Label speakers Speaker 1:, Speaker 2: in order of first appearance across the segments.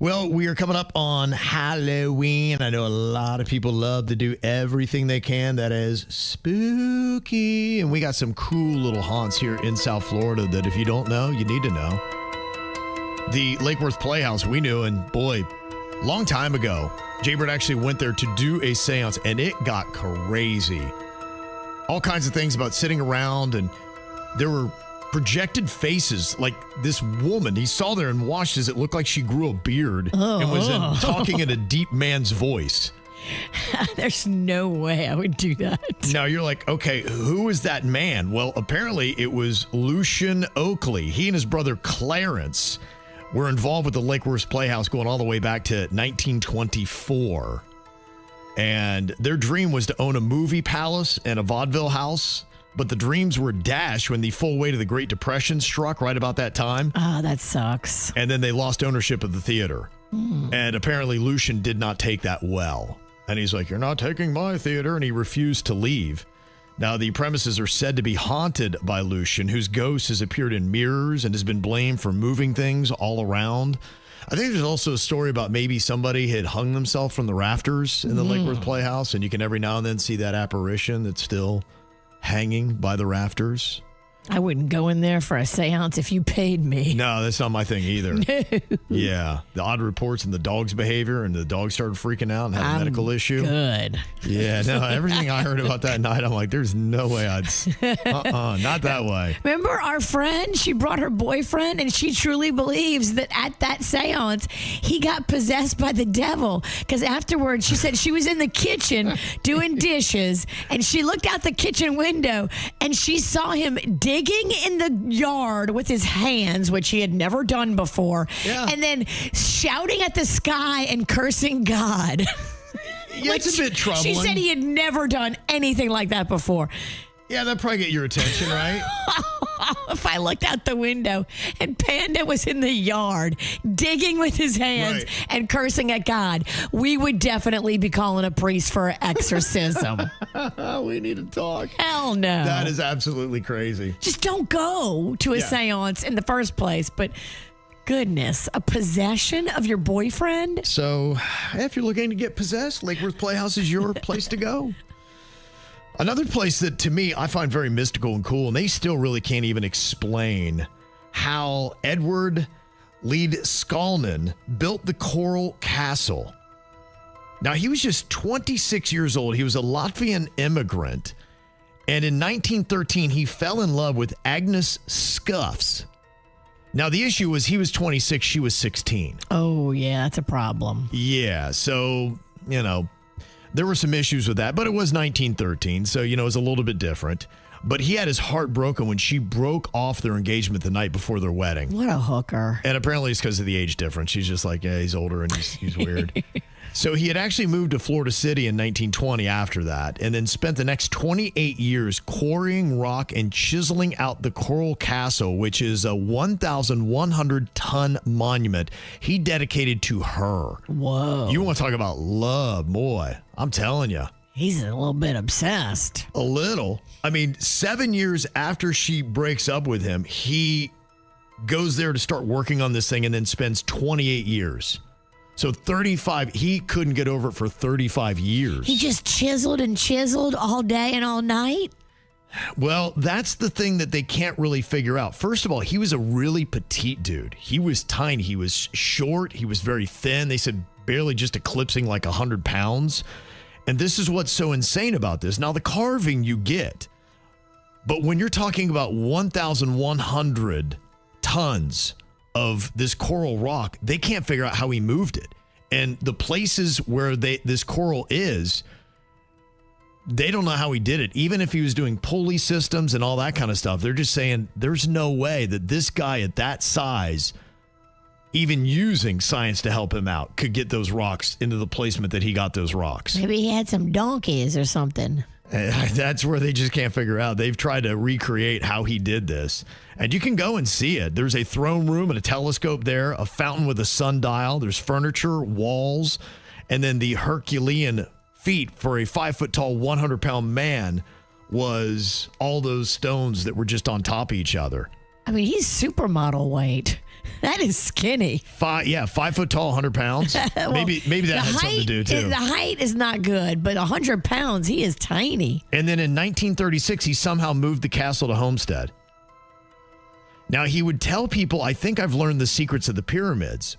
Speaker 1: Well, we are coming up on Halloween. I know a lot of people love to do everything they can that is spooky. And we got some cool little haunts here in South Florida that if you don't know, you need to know. The Lake Worth Playhouse we knew, and boy, long time ago, Jaybird actually went there to do a seance, and it got crazy. All kinds of things about sitting around, and there were projected faces, like this woman he saw there and watched as it looked like she grew a beard and was then talking in a deep man's voice.
Speaker 2: There's no way I would do that.
Speaker 1: Now you're like, okay, who is that man? Well, apparently it was Lucian Oakley. He and his brother Clarence were involved with the Lake Worth Playhouse going all the way back to 1924. And their dream was to own a movie palace and a vaudeville house. But the dreams were dashed when the full weight of the Great Depression struck right about that time.
Speaker 2: Oh, that sucks.
Speaker 1: And then they lost ownership of the theater. And apparently Lucian did not take that well. And he's like, you're not taking my theater. And he refused to leave. Now, the premises are said to be haunted by Lucian, whose ghost has appeared in mirrors and has been blamed for moving things all around. I think there's also a story about maybe somebody had hung themselves from the rafters in the Lake Worth Playhouse. And you can every now and then see that apparition that's still hanging by the rafters.
Speaker 2: I wouldn't go in there for a seance if you paid me.
Speaker 1: No, that's not my thing either.
Speaker 2: No.
Speaker 1: Yeah. The odd reports and the dog's behavior, and the dog started freaking out and had a medical issue.
Speaker 2: Good.
Speaker 1: Yeah, no, everything I heard about that night, I'm like, there's no way not that way.
Speaker 2: Remember our friend? She brought her boyfriend, and she truly believes that at that seance, he got possessed by the devil. Because afterwards, she said she was in the kitchen doing dishes, and she looked out the kitchen window, and she saw him digging in the yard with his hands, which he had never done before, and then shouting at the sky and cursing God.
Speaker 1: Yeah, it's a bit troubling.
Speaker 2: She said he had never done anything like that before.
Speaker 1: Yeah, that'd probably get your attention, right?
Speaker 2: If I looked out the window and Panda was in the yard digging with his hands and cursing at God, we would definitely be calling a priest for exorcism.
Speaker 1: We need to talk.
Speaker 2: Hell no.
Speaker 1: That is absolutely crazy.
Speaker 2: Just don't go to a seance in the first place. But goodness, a possession of your boyfriend?
Speaker 1: So if you're looking to get possessed, Lake Worth Playhouse is your place to go. Another place that, to me, I find very mystical and cool, and they still really can't even explain how Edward Lead Skalman built the Coral Castle. Now, he was just 26 years old. He was a Latvian immigrant. And in 1913, he fell in love with Agnes Scuffs. Now, the issue was he was 26, she was 16.
Speaker 2: Oh, yeah, that's a problem.
Speaker 1: Yeah, so, there were some issues with that, but it was 1913, so, it was a little bit different. But he had his heart broken when she broke off their engagement the night before their wedding.
Speaker 2: What a hooker.
Speaker 1: And apparently it's because of the age difference. She's just like, yeah, he's older and he's weird. So he had actually moved to Florida City in 1920 after that, and then spent the next 28 years quarrying rock and chiseling out the Coral Castle, which is a 1,100-ton monument he dedicated to her.
Speaker 2: Whoa.
Speaker 1: You want to talk about love, boy. I'm telling you.
Speaker 2: He's a little bit obsessed.
Speaker 1: A little. 7 years after she breaks up with him, he goes there to start working on this thing and then spends 28 years. So 35, he couldn't get over it for 35 years.
Speaker 2: He just chiseled and chiseled all day and all night?
Speaker 1: Well, that's the thing that they can't really figure out. First of all, he was a really petite dude. He was tiny. He was short. He was very thin. They said barely just eclipsing like 100 pounds. And this is what's so insane about this. Now, the carving you get, but when you're talking about 1,100 tons of this coral rock, they can't figure out how he moved it. And the places where this coral is, they don't know how he did it. Even if he was doing pulley systems and all that kind of stuff, they're just saying there's no way that this guy at that size, even using science to help him out, could get those rocks into the placement that he got those rocks.
Speaker 2: Maybe he had some donkeys or something.
Speaker 1: That's where they just can't figure out. They've tried to recreate how he did this. And you can go and see it. There's a throne room and a telescope there, a fountain with a sundial. There's furniture, walls, and then the Herculean feat for a 5-foot-tall, 100-pound man was all those stones that were just on top of each other.
Speaker 2: He's supermodel weight. That is skinny.
Speaker 1: 5 foot tall, 100 pounds.
Speaker 2: Well,
Speaker 1: maybe that had something to do too.
Speaker 2: The height is not good, but 100 pounds, he is tiny.
Speaker 1: And then in 1936, he somehow moved the castle to Homestead. Now, he would tell people, I think I've learned the secrets of the pyramids,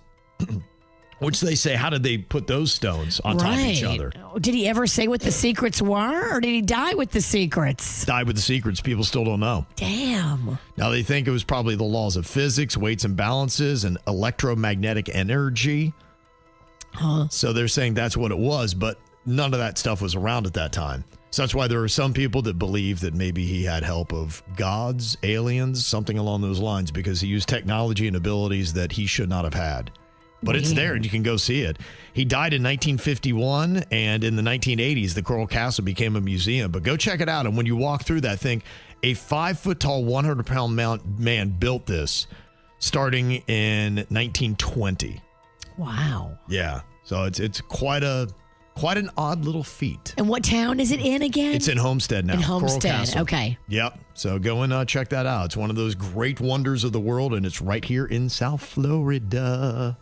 Speaker 1: which they say, how did they put those stones on top of each other?
Speaker 2: Did he ever say what the secrets were, or did he die with the secrets?
Speaker 1: Died with the secrets. People still don't know.
Speaker 2: Damn.
Speaker 1: Now, they think it was probably the laws of physics, weights and balances, and electromagnetic energy. So they're saying that's what it was, but none of that stuff was around at that time. So that's why there are some people that believe that maybe he had help of gods, aliens, something along those lines, because he used technology and abilities that he should not have had. But it's there and you can go see it. He died in 1951, and in the 1980s, the Coral Castle became a museum. But go check it out. And when you walk through that thing, a 5 foot tall, 100 pound man built this starting in 1920.
Speaker 2: Wow.
Speaker 1: Yeah. So it's quite an odd little feat.
Speaker 2: And what town is it in again?
Speaker 1: It's in Homestead now.
Speaker 2: In Homestead,
Speaker 1: Coral Castle.
Speaker 2: okay.
Speaker 1: Yep. So go and check that out. It's one of those great wonders of the world, and it's right here in South Florida.